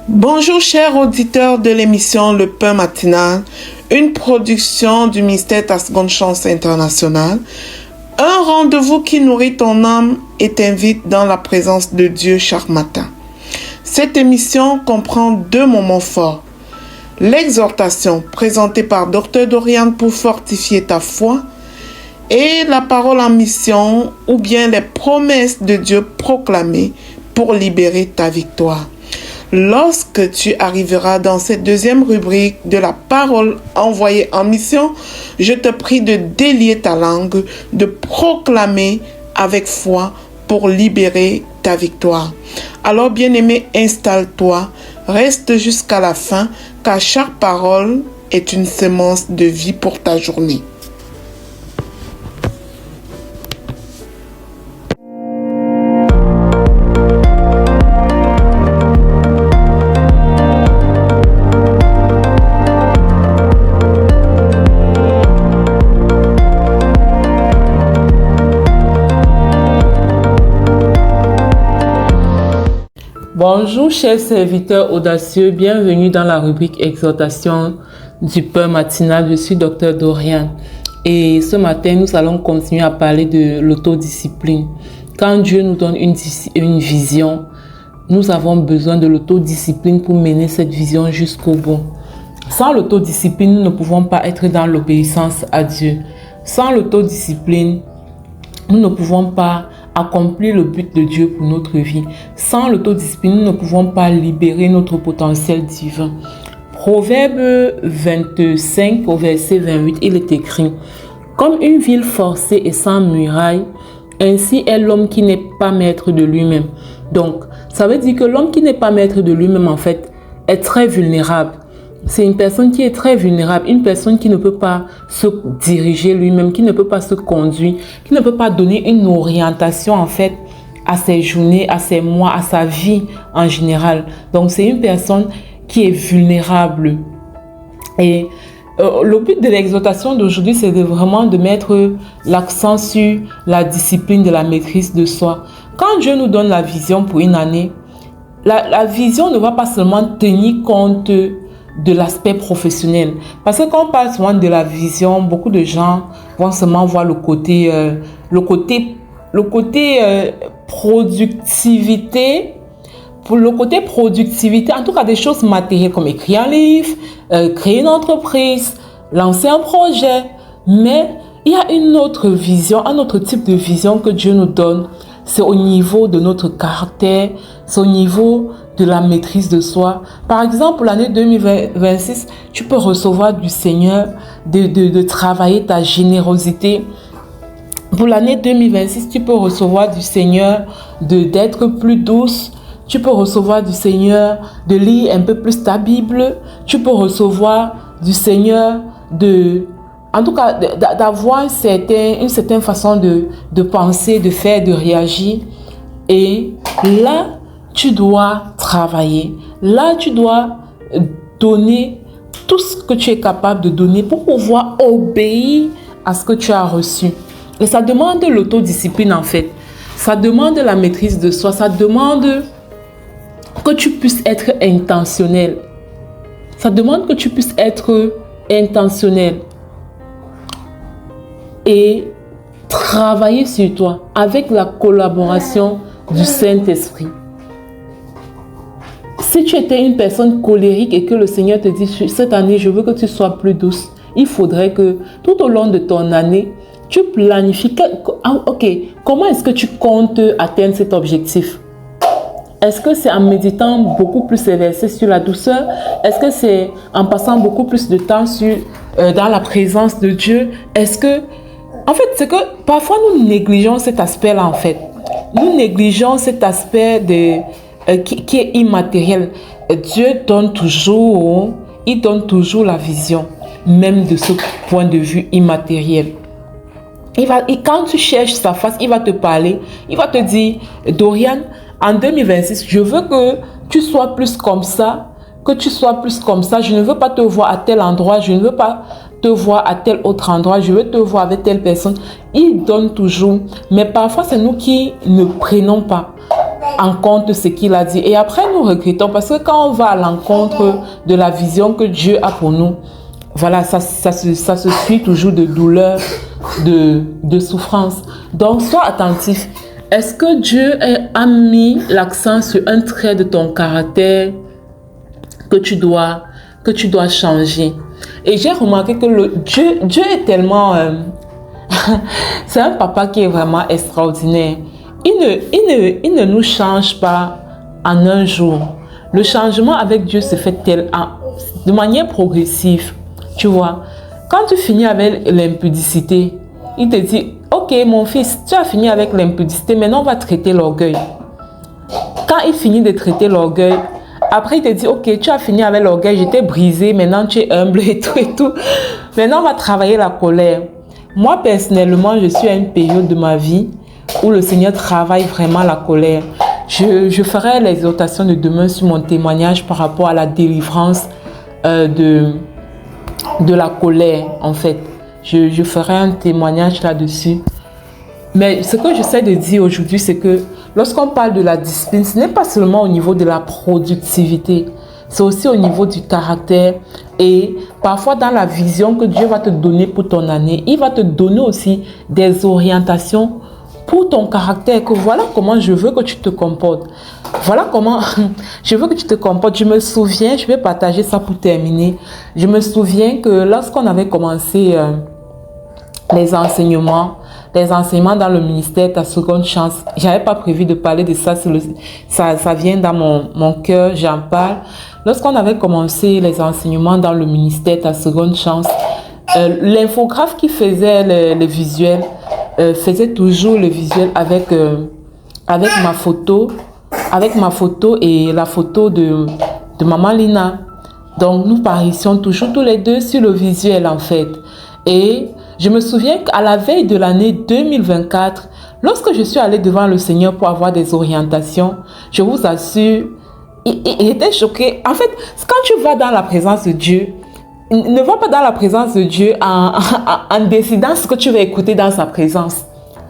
Bonjour chers auditeurs de l'émission Le Pain Matinal, une production du ministère Ta Seconde Chance International, un rendez-vous qui nourrit ton âme et t'invite dans la présence de Dieu chaque matin. Cette émission comprend deux moments forts. L'exhortation présentée par Dr Dorian pour fortifier ta foi et la parole en mission ou bien les promesses de Dieu proclamées pour libérer ta victoire. Lorsque tu arriveras dans cette deuxième rubrique de la parole envoyée en mission, je te prie de délier ta langue, de proclamer avec foi pour libérer ta victoire. Alors, bien-aimé, installe-toi, reste jusqu'à la fin, car chaque parole est une semence de vie pour ta journée. Bonjour chers serviteurs audacieux, bienvenue dans la rubrique exhortation du pain matinal. Je suis Dr Dorian et ce matin nous allons continuer à parler de l'autodiscipline. Quand Dieu nous donne une vision, nous avons besoin de l'autodiscipline pour mener cette vision jusqu'au bout. Sans l'autodiscipline, nous ne pouvons pas être dans l'obéissance à Dieu. Sans l'autodiscipline, nous ne pouvons pas accomplir le but de Dieu pour notre vie. Sans l'autodiscipline, nous ne pouvons pas libérer notre potentiel divin. Proverbe 25 au verset 28, il est écrit: comme une ville forcée et sans muraille, ainsi est l'homme qui n'est pas maître de lui-même. Donc, ça veut dire que l'homme qui n'est pas maître de lui-même, en fait, est très vulnérable. C'est une personne qui est très vulnérable, une personne qui ne peut pas se diriger lui-même, qui ne peut pas se conduire, qui ne peut pas donner une orientation en fait à ses journées, à ses mois, à sa vie en général. Donc c'est une personne qui est vulnérable. Et le but de l'exhortation d'aujourd'hui, c'est vraiment de mettre l'accent sur la discipline de la maîtrise de soi. Quand Dieu nous donne la vision pour une année, la vision ne va pas seulement tenir compte de l'aspect professionnel. Parce que quand on parle souvent de la vision, beaucoup de gens vont seulement voir le côté productivité. Pour le côté productivité, en tout cas des choses matérielles comme écrire un livre, créer une entreprise, lancer un projet. Mais il y a une autre vision, un autre type de vision que Dieu nous donne. C'est au niveau de notre caractère, c'est au niveau de la maîtrise de soi. Par exemple, pour l'année 2026, tu peux recevoir du Seigneur de travailler ta générosité. Pour l'année 2026, tu peux recevoir du Seigneur d'être plus douce. Tu peux recevoir du Seigneur de lire un peu plus ta Bible. Tu peux recevoir du Seigneur en tout cas, d'avoir une certaine façon de penser, de faire, de réagir. Et là, tu dois travailler. Là, tu dois donner tout ce que tu es capable de donner pour pouvoir obéir à ce que tu as reçu. Et ça demande l'autodiscipline en fait. Ça demande la maîtrise de soi. Ça demande que tu puisses être intentionnel. Ça demande que tu puisses être intentionnel. Et travailler sur toi avec la collaboration du Saint-Esprit. Si tu étais une personne colérique et que le Seigneur te dit cette année, je veux que tu sois plus douce, il faudrait que tout au long de ton année, tu planifies. Ok, comment est-ce que tu comptes atteindre cet objectif? Est-ce que c'est en méditant beaucoup plus ces versets sur la douceur? Est-ce que c'est en passant beaucoup plus de temps dans la présence de Dieu? En fait, c'est que parfois nous négligeons cet aspect-là en fait. Nous négligeons cet aspect qui est immatériel. Dieu donne toujours la vision, même de ce point de vue immatériel. Et quand tu cherches sa face, il va te parler, il va te dire: Dorian, en 2026, je veux que tu sois plus comme ça, je ne veux pas te voir à tel endroit, je ne veux pas te voir à tel autre endroit, je veux te voir avec telle personne. Il donne toujours, mais parfois c'est nous qui ne prenons pas. en compte ce qu'il a dit. Et après, nous regrettons parce que quand on va à l'encontre de la vision que Dieu a pour nous, voilà, ça se suit toujours de douleur, de souffrance. Donc, sois attentif. Est-ce que Dieu a mis l'accent sur un trait de ton caractère que tu dois changer? Et j'ai remarqué que Dieu est tellement... c'est un papa qui est vraiment extraordinaire. Il ne nous change pas en un jour. Le changement avec Dieu se fait de manière progressive. Tu vois, quand tu finis avec l'impudicité, il te dit, ok mon fils, tu as fini avec l'impudicité, maintenant on va traiter l'orgueil. Quand il finit de traiter l'orgueil, après il te dit, ok, tu as fini avec l'orgueil, j'étais brisé, maintenant tu es humble et tout et tout. Maintenant on va travailler la colère. Moi personnellement, je suis à une période de ma vie où le Seigneur travaille vraiment la colère. Je ferai l'exhortation de demain sur mon témoignage par rapport à la délivrance de la colère, en fait. Je ferai un témoignage là-dessus. Mais ce que j'essaie de dire aujourd'hui, c'est que lorsqu'on parle de la discipline, ce n'est pas seulement au niveau de la productivité, c'est aussi au niveau du caractère. Et parfois, dans la vision que Dieu va te donner pour ton année, il va te donner aussi des orientations pour ton caractère, que voilà comment je veux que tu te comportes. Voilà comment je veux que tu te comportes. Je me souviens, je vais partager ça pour terminer. Je me souviens que lorsqu'on avait commencé les enseignements dans le ministère Ta Seconde Chance, j'avais pas prévu de parler de ça, ça vient dans mon cœur, j'en parle. Lorsqu'on avait commencé les enseignements dans le ministère Ta Seconde Chance, l'infographe qui faisait les visuels, faisait toujours le visuel avec ma photo et la photo de maman Lina. Donc nous paraissions toujours tous les deux sur le visuel en fait. Et je me souviens qu'à la veille de l'année 2024, lorsque je suis allée devant le Seigneur pour avoir des orientations, je vous assure, il était choqué. En fait, quand tu vas dans la présence de Dieu, ne va pas dans la présence de Dieu en décidant ce que tu vas écouter dans sa présence.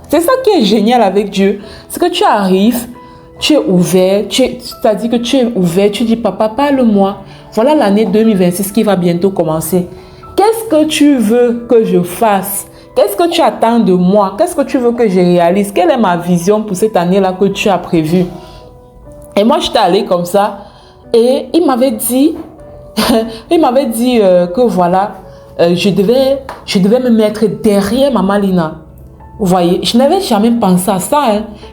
C'est ça qui est génial avec Dieu. C'est que tu arrives, tu es ouvert, c'est-à-dire que tu es ouvert, tu dis, papa, parle-moi. Voilà l'année 2026 qui va bientôt commencer. Qu'est-ce que tu veux que je fasse? Qu'est-ce que tu attends de moi? Qu'est-ce que tu veux que je réalise? Quelle est ma vision pour cette année-là que tu as prévue? Et moi, j'étais allée comme ça et il m'avait dit que voilà, je devais me mettre derrière Maman Lina. Vous voyez, je n'avais jamais pensé à ça.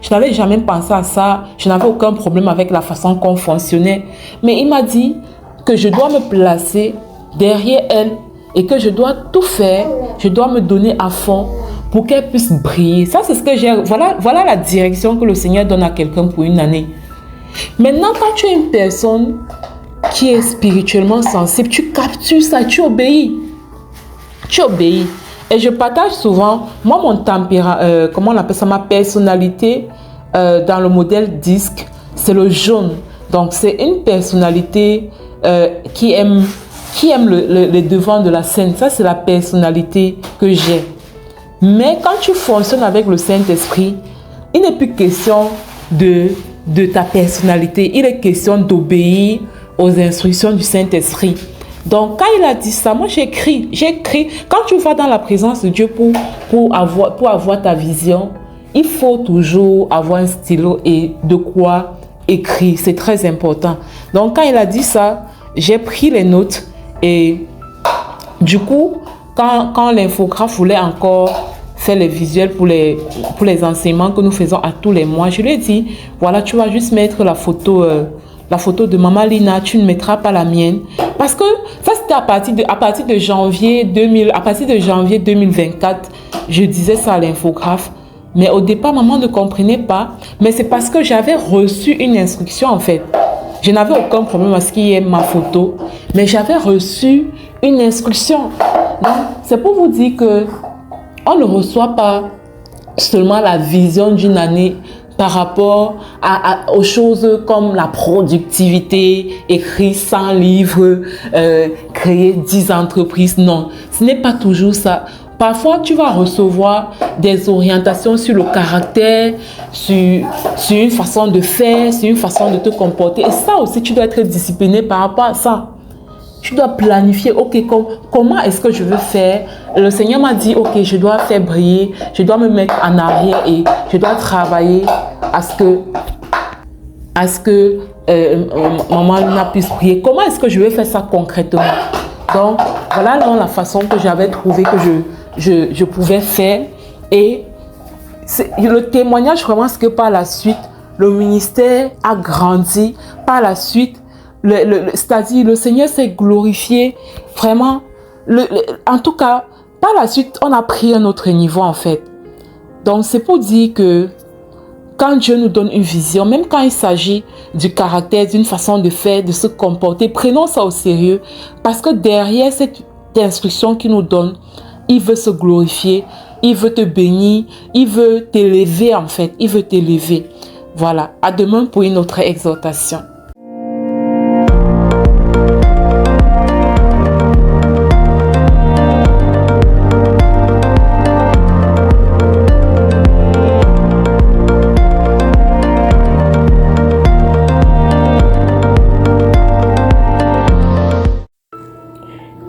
Je n'avais jamais pensé à ça. Je n'avais aucun problème avec la façon qu'on fonctionnait. Mais il m'a dit que je dois me placer derrière elle et que je dois tout faire. Je dois me donner à fond pour qu'elle puisse briller. Ça, c'est ce que j'ai. Voilà la direction que le Seigneur donne à quelqu'un pour une année. Maintenant, quand tu es une personne qui est spirituellement sensible, tu captures ça, tu obéis. Tu obéis. Et je partage souvent, moi, mon tempérament, comment on appelle ça, ma personnalité dans le modèle DISC, c'est le jaune. Donc, c'est une personnalité qui aime le devant de la scène. Ça, c'est la personnalité que j'ai. Mais quand tu fonctionnes avec le Saint-Esprit, il n'est plus question de ta personnalité. Il est question d'obéir aux instructions du Saint-Esprit. Donc, quand il a dit ça, moi, j'ai écrit. Quand tu vas dans la présence de Dieu pour avoir ta vision, il faut toujours avoir un stylo et de quoi écrire. C'est très important. Donc, quand il a dit ça, j'ai pris les notes et du coup, quand l'infographe voulait encore faire les visuels pour les enseignements que nous faisons à tous les mois, je lui ai dit, voilà, tu vas juste mettre la photo de Maman Lina, tu ne mettras pas la mienne. Parce que ça, c'était à partir de janvier 2024, je disais ça à l'infographe. Mais au départ, maman ne comprenait pas. Mais c'est parce que j'avais reçu une instruction, en fait. Je n'avais aucun problème à ce qu'il y ait ma photo. Mais j'avais reçu une instruction. Donc, c'est pour vous dire que on ne reçoit pas seulement la vision d'une année par rapport aux choses comme la productivité, écrire 100 livres, créer 10 entreprises. Non, ce n'est pas toujours ça. Parfois, tu vas recevoir des orientations sur le caractère, sur une façon de faire, sur une façon de te comporter. Et ça aussi, tu dois être discipliné par rapport à ça. Tu dois planifier, ok, comment est-ce que je veux faire? Le Seigneur m'a dit, ok, je dois faire briller, je dois me mettre en arrière et je dois travailler à ce que maman Luna puisse prier. Comment est-ce que je vais faire ça concrètement? Donc, voilà la façon que j'avais trouvé que je pouvais faire. Et le témoignage, vraiment, c'est que par la suite, le ministère a grandi. Par la suite, c'est-à-dire le Seigneur s'est glorifié. Vraiment, en tout cas, par la suite, on a pris un autre niveau, en fait. Donc, c'est pour dire que quand Dieu nous donne une vision, même quand il s'agit du caractère, d'une façon de faire, de se comporter, prenons ça au sérieux. Parce que derrière cette instruction qu'il nous donne, il veut se glorifier, il veut te bénir, il veut t'élever en fait, il veut t'élever. Voilà, à demain pour une autre exhortation.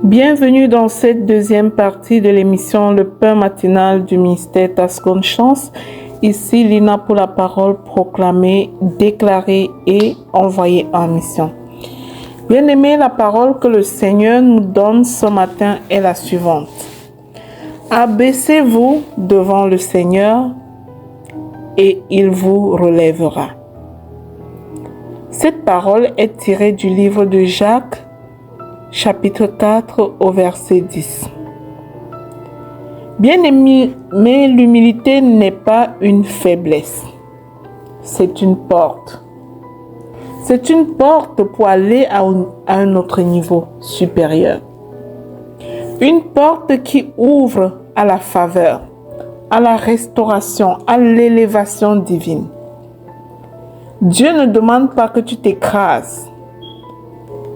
Bienvenue dans cette deuxième partie de l'émission Le pain matinal du ministère Ta Seconde Chance. Ici Lina pour la parole proclamée, déclarée et envoyée en mission. Bien-aimés, la parole que le Seigneur nous donne ce matin est la suivante. Abaissez-vous devant le Seigneur et il vous relèvera. Cette parole est tirée du livre de Jacques, chapitre 4 au verset 10. Bien-aimé, mais l'humilité n'est pas une faiblesse. C'est une porte. C'est une porte pour aller à un autre niveau supérieur. Une porte qui ouvre à la faveur, à la restauration, à l'élévation divine. Dieu ne demande pas que tu t'écrases,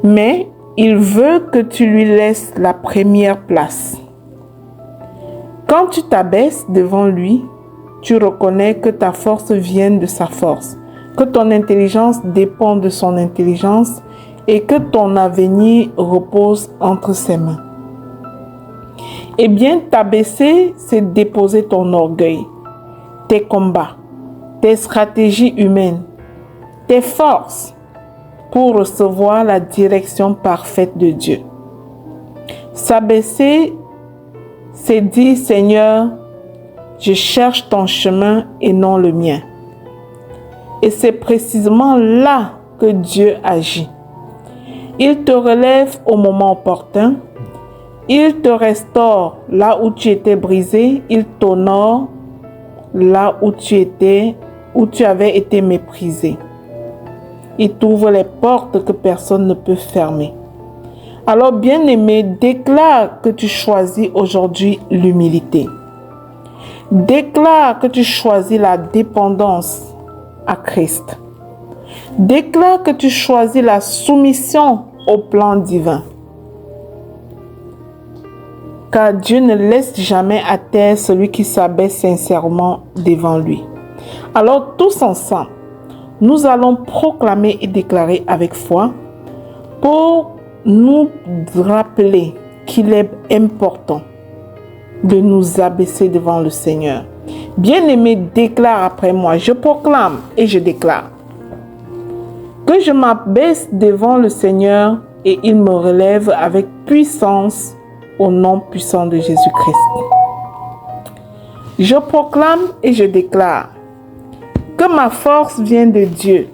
mais il veut que tu lui laisses la première place. Quand tu t'abaisses devant lui, tu reconnais que ta force vient de sa force, que ton intelligence dépend de son intelligence et que ton avenir repose entre ses mains. Eh bien, t'abaisser, c'est déposer ton orgueil, tes combats, tes stratégies humaines, tes forces, pour recevoir la direction parfaite de Dieu. S'abaisser, c'est dire, Seigneur, je cherche ton chemin et non le mien. Et c'est précisément là que Dieu agit. Il te relève au moment opportun, il te restaure là où tu étais brisé, il t'honore là où tu avais été méprisé. Il t'ouvre les portes que personne ne peut fermer. Alors, bien-aimé, déclare que tu choisis aujourd'hui l'humilité. Déclare que tu choisis la dépendance à Christ. Déclare que tu choisis la soumission au plan divin. Car Dieu ne laisse jamais à terre celui qui s'abaisse sincèrement devant lui. Alors, tous ensemble, nous allons proclamer et déclarer avec foi pour nous rappeler qu'il est important de nous abaisser devant le Seigneur. Bien-aimé, déclare après moi. Je proclame et je déclare que je m'abaisse devant le Seigneur et il me relève avec puissance au nom puissant de Jésus-Christ. Je proclame et je déclare que ma force vient de Dieu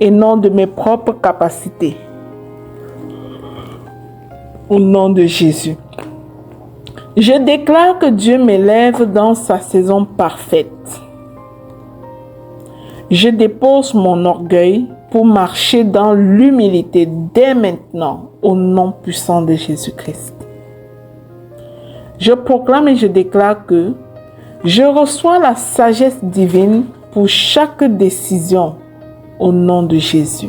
et non de mes propres capacités. Au nom de Jésus. Je déclare que Dieu m'élève dans sa saison parfaite. Je dépose mon orgueil pour marcher dans l'humilité dès maintenant au nom puissant de Jésus-Christ. Je proclame et je déclare que je reçois la sagesse divine pour chaque décision au nom de Jésus.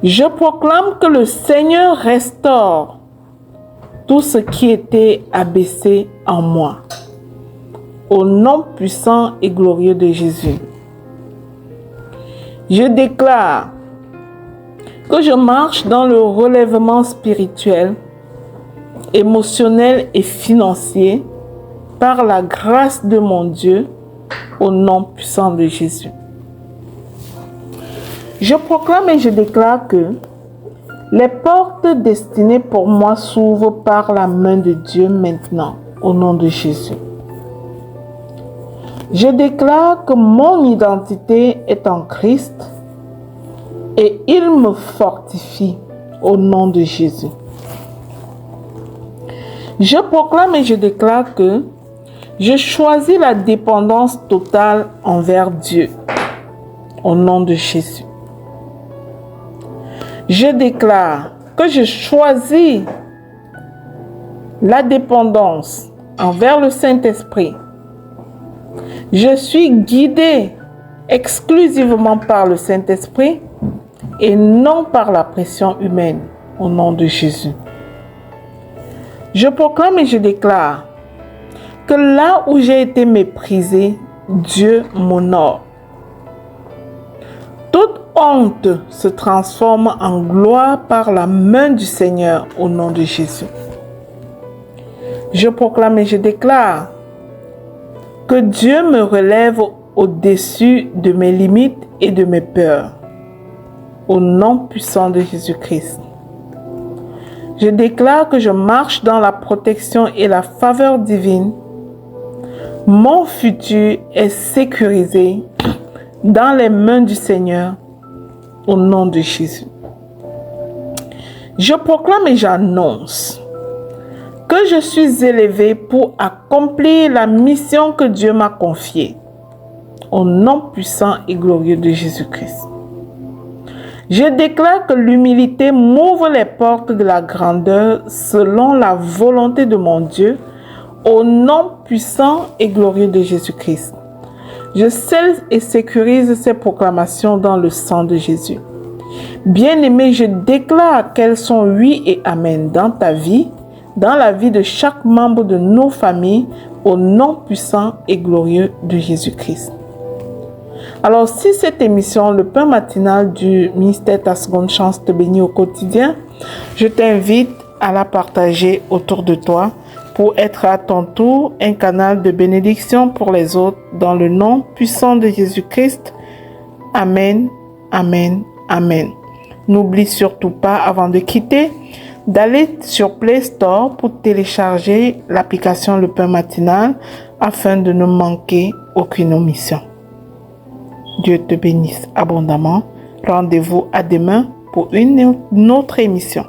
Je proclame que le Seigneur restaure tout ce qui était abaissé en moi. Au nom puissant et glorieux de Jésus. Je déclare que je marche dans le relèvement spirituel, émotionnel et financier par la grâce de mon Dieu, au nom puissant de Jésus. Je proclame et je déclare que les portes destinées pour moi s'ouvrent par la main de Dieu maintenant, au nom de Jésus. Je déclare que mon identité est en Christ et il me fortifie au nom de Jésus. Je proclame et je déclare que je choisis la dépendance totale envers Dieu au nom de Jésus. Je déclare que je choisis la dépendance envers le Saint-Esprit. Je suis guidé exclusivement par le Saint-Esprit et non par la pression humaine, au nom de Jésus. Je proclame et je déclare que là où j'ai été méprisé, Dieu m'honore. Toute honte se transforme en gloire par la main du Seigneur, au nom de Jésus. Je proclame et je déclare que Dieu me relève au-dessus de mes limites et de mes peurs, au nom puissant de Jésus-Christ. Je déclare que je marche dans la protection et la faveur divine. Mon futur est sécurisé dans les mains du Seigneur, au nom de Jésus. Je proclame et j'annonce que je suis élevé pour accomplir la mission que Dieu m'a confiée, au nom puissant et glorieux de Jésus-Christ. Je déclare que l'humilité m'ouvre les portes de la grandeur selon la volonté de mon Dieu, au nom puissant et glorieux de Jésus-Christ. Je scelle et sécurise ces proclamations dans le sang de Jésus. Bien-aimé, je déclare qu'elles sont oui et amen dans ta vie, dans la vie de chaque membre de nos familles, au nom puissant et glorieux de Jésus-Christ. Alors, si cette émission, le pain matinal du ministère Ta Seconde Chance, te bénit au quotidien, je t'invite à la partager autour de toi pour être à ton tour un canal de bénédiction pour les autres dans le nom puissant de Jésus-Christ. Amen, amen, amen. N'oublie surtout pas, avant de quitter, d'aller sur Play Store pour télécharger l'application Le Pain Matinal afin de ne manquer aucune omission. Dieu te bénisse abondamment. Rendez-vous à demain pour une autre émission.